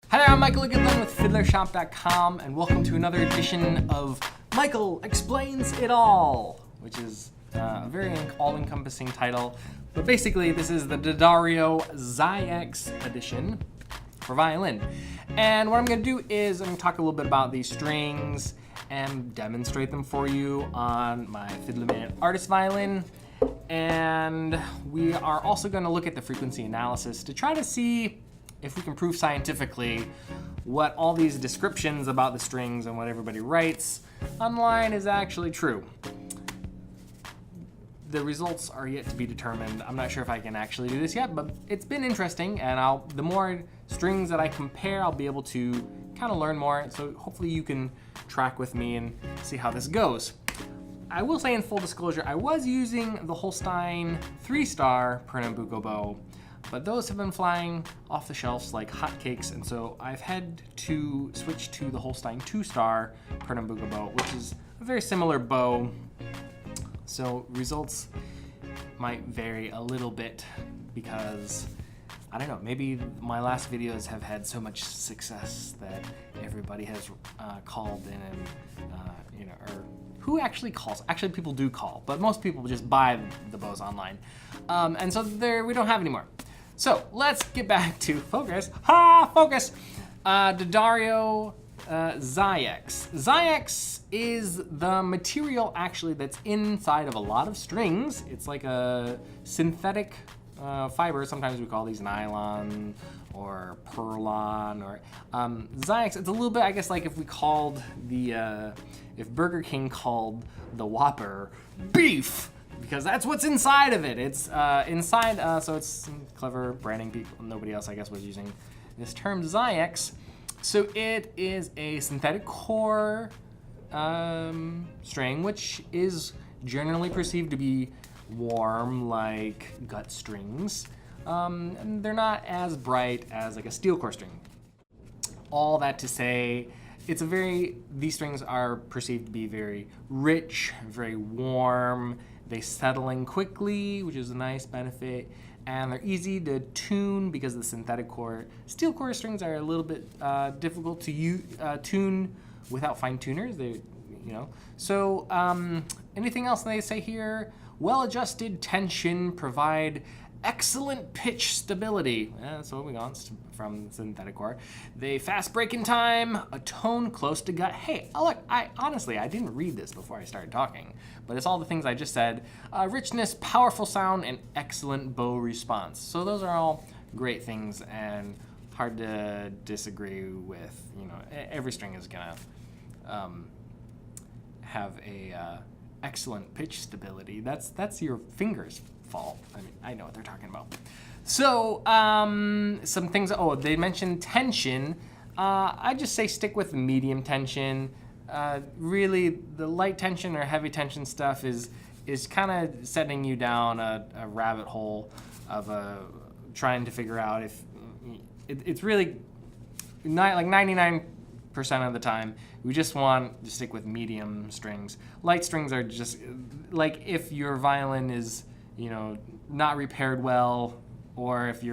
Hi there, I'm Michael Goodland with FiddlerShop.com, and welcome to another edition of Michael Explains It All, which is a very all-encompassing title. But basically, this is the D'Addario Zyex edition for violin. And what I'm going to do is I'm going to talk a little bit about these strings and demonstrate them for you on my Fiddler Artist violin. And we are also going to look at the frequency analysis to try to see if we can prove scientifically what all these descriptions about the strings and what everybody writes online is actually true. The results are yet to be determined. I'm not sure if I can actually do this yet, but it's been interesting, and the more strings that I compare, I'll be able to kind of learn more. So hopefully you can track with me and see how this goes. I will say in full disclosure, I was using the Holstein 3-star Pernambuco bow, but those have been flying off the shelves like hotcakes, and so I've had to switch to the Holstein 2-star Pernambuco bow, which is a very similar bow. So results might vary a little bit because, I don't know, maybe my last videos have had so much success that everybody has called in and, or who actually calls? Actually, people do call, but most people just buy the bows online. And so we don't have any more. So let's get back to focus. Focus! D'Addario Zyex. Zyex is the material actually that's inside of a lot of strings. It's like a synthetic fiber. Sometimes we call these nylon or Perlon or Zyex. It's a little bit, I guess, like if we called if Burger King called the Whopper beef, because that's what's inside of it. It's inside, so it's some clever branding people. Nobody else, I guess, was using this term Zyex. So it is a synthetic core string, which is generally perceived to be warm, like gut strings. And they're not as bright as like a steel core string. All that to say, these strings are perceived to be very rich, very warm. They settle in quickly, which is a nice benefit, and they're easy to tune because of the synthetic core. Steel core strings are a little bit difficult to tune without fine tuners. So anything else they say here? Well-adjusted tension provide excellent pitch stability. That's what we got from synthetic core. They fast break in time, a tone close to gut. Hey, look, I didn't read this before I started talking, but it's all the things I just said. Richness, powerful sound, and excellent bow response. So those are all great things and hard to disagree with. Every string is gonna have a excellent pitch stability. That's your fingers' fault. I mean, I know what they're talking about. So, some things, they mentioned tension. I just say stick with medium tension. Really, the light tension or heavy tension stuff is kind of setting you down a rabbit hole of trying to figure out if it's really like 99% of the time, we just want to stick with medium strings. Light strings are just, like if your violin is, not repaired well, or if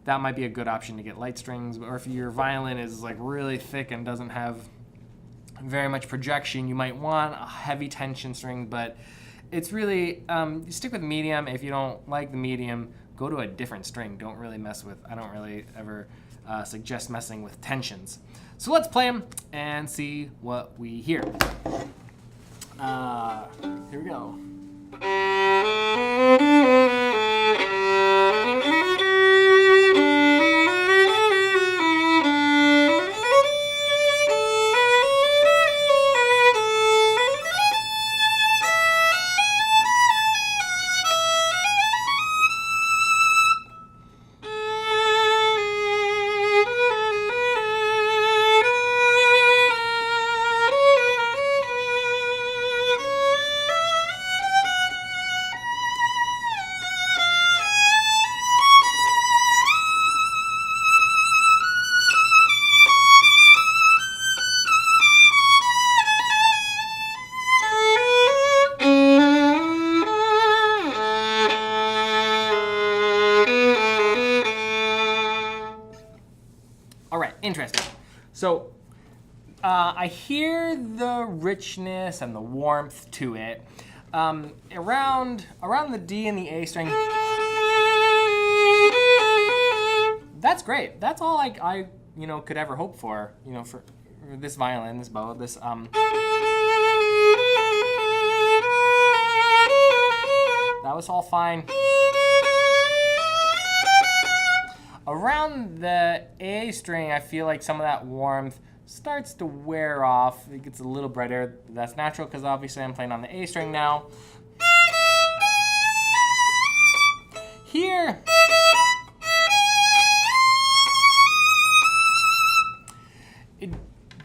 that might be a good option to get light strings, or if your violin is like really thick and doesn't have very much projection, you might want a heavy tension string, but it's really, stick with medium. If you don't like the medium, go to a different string. Don't really mess with, I don't really ever suggest messing with tensions. So let's play them and see what we hear. Here we go. interesting. So I hear the richness and the warmth to it. Around the D and the A string. That's great. That's all I could ever hope for, for this violin, this bow, this that was all fine. Around the A string, I feel like some of that warmth starts to wear off. It gets a little brighter. That's natural because obviously I'm playing on the A string now. Here, it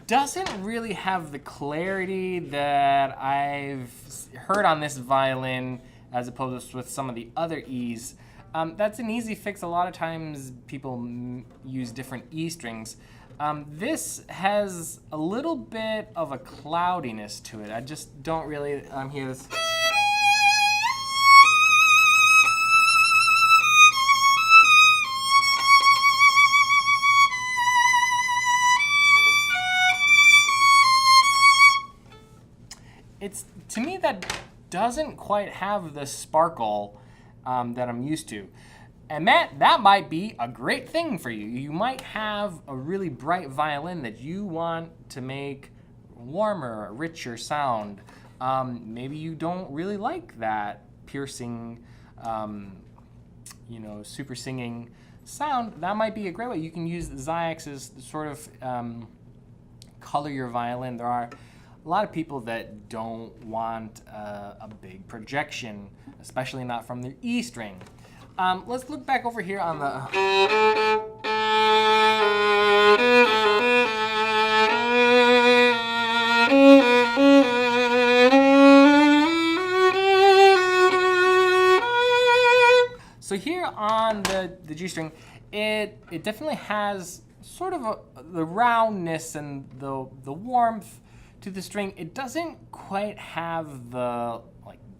doesn't really have the clarity that I've heard on this violin as opposed with some of the other E's. That's an easy fix. A lot of times people use different E strings. This has a little bit of a cloudiness to it. I just don't really hear this. To me, that doesn't quite have the sparkle that I'm used to. And that might be a great thing for you. You might have a really bright violin that you want to make warmer, richer sound. Maybe you don't really like that piercing, super singing sound. That might be a great way. You can use Zyex to sort of color your violin. There are a lot of people that don't want a big projection, especially not from the E string. Let's look back over here on the... So here on the G string, it definitely has sort of the roundness and the warmth to the string. It doesn't quite have the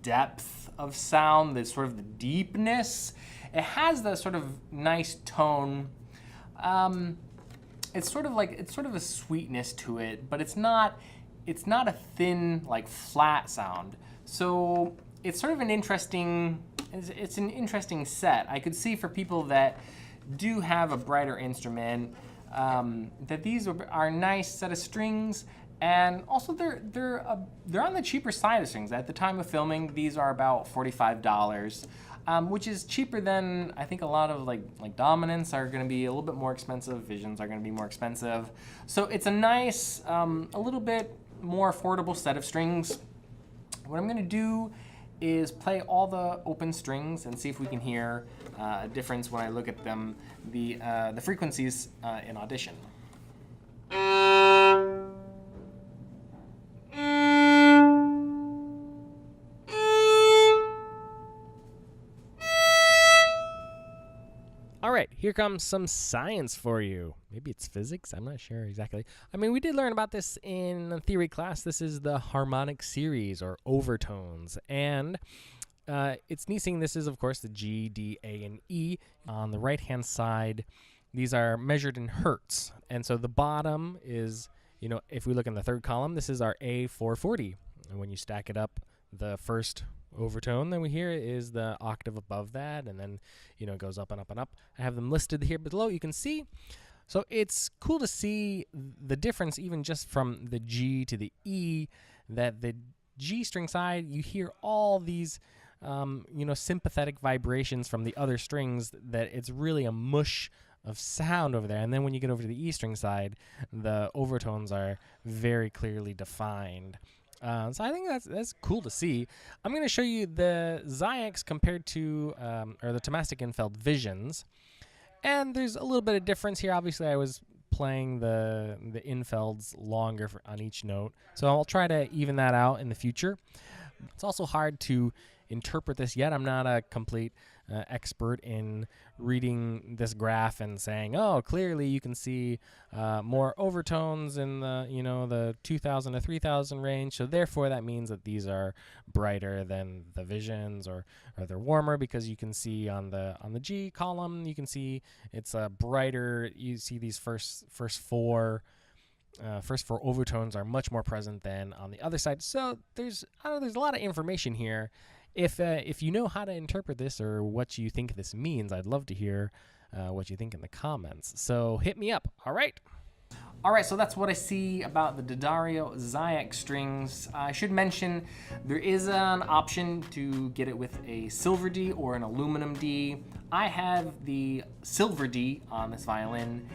depth of sound, the sort of the deepness. It has the sort of nice tone. It's sort of a sweetness to it, but it's not a thin, flat sound. So it's sort of an interesting set. I could see for people that do have a brighter instrument that these are a nice set of strings. And also, they're on the cheaper side of strings. At the time of filming, these are about $45, which is cheaper than I think a lot of like dominants are going to be a little bit more expensive. Visions are going to be more expensive. So it's a nice, a little bit more affordable set of strings. What I'm going to do is play all the open strings and see if we can hear a difference when I look at them, the frequencies in audition. All right, here comes some science for you. Maybe it's physics, I'm not sure exactly. I mean, we did learn about this in theory class. This is the harmonic series, or overtones. And it's neat seeing this is, of course, the G, D, A, and E. On the right-hand side, these are measured in hertz. And so the bottom is, if we look in the third column, this is our A440. And when you stack it up, the first overtone then we hear is the octave above that, and then it goes up and up and up. I have them listed here below. You can see. So it's cool to see the difference even just from the G to the E, that the G string side, you hear all these sympathetic vibrations from the other strings, that it's really a mush of sound over there. And then when you get over to the E string side, the overtones are very clearly defined. So I think that's cool to see. I'm going to show you the Zyex compared to, or the Thomastik Infeld Visions. And there's a little bit of difference here. Obviously, I was playing the Infelds longer on each note. So I'll try to even that out in the future. It's also hard to interpret this yet. I'm not a complete expert in reading this graph and saying, oh, clearly you can see more overtones in the, the 2000 to 3000 range. So therefore that means that these are brighter than the visions, or they're warmer, because you can see on the G column, you can see it's brighter. You see these first four overtones are much more present than on the other side. So there's a lot of information here. If you know how to interpret this or what you think this means, I'd love to hear what you think in the comments. So hit me up. All right, so that's what I see about the D'Addario Zyex strings. I should mention there is an option to get it with a silver D or an aluminum D. I have the silver D on this violin,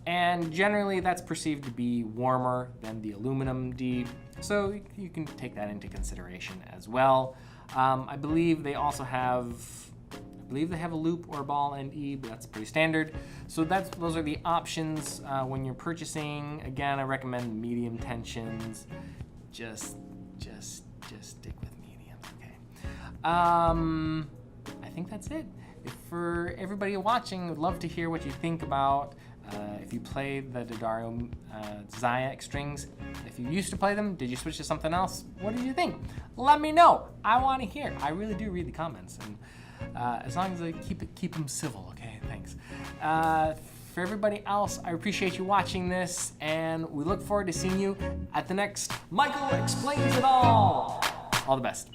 and generally that's perceived to be warmer than the aluminum D, so you can take that into consideration as well. I believe they also have, a loop or a ball and E, but that's pretty standard. So those are the options when you're purchasing. Again, I recommend medium tensions. Just stick with mediums, okay? I think that's it. For everybody watching, I'd love to hear what you think about if you played the D'Addario Zyex strings. If you used to play them, did you switch to something else? What did you think? Let me know. I want to hear. I really do read the comments, and as long as I keep them civil, okay? Thanks. For everybody else, I appreciate you watching this, and we look forward to seeing you at the next Michael Explains It All. All the best.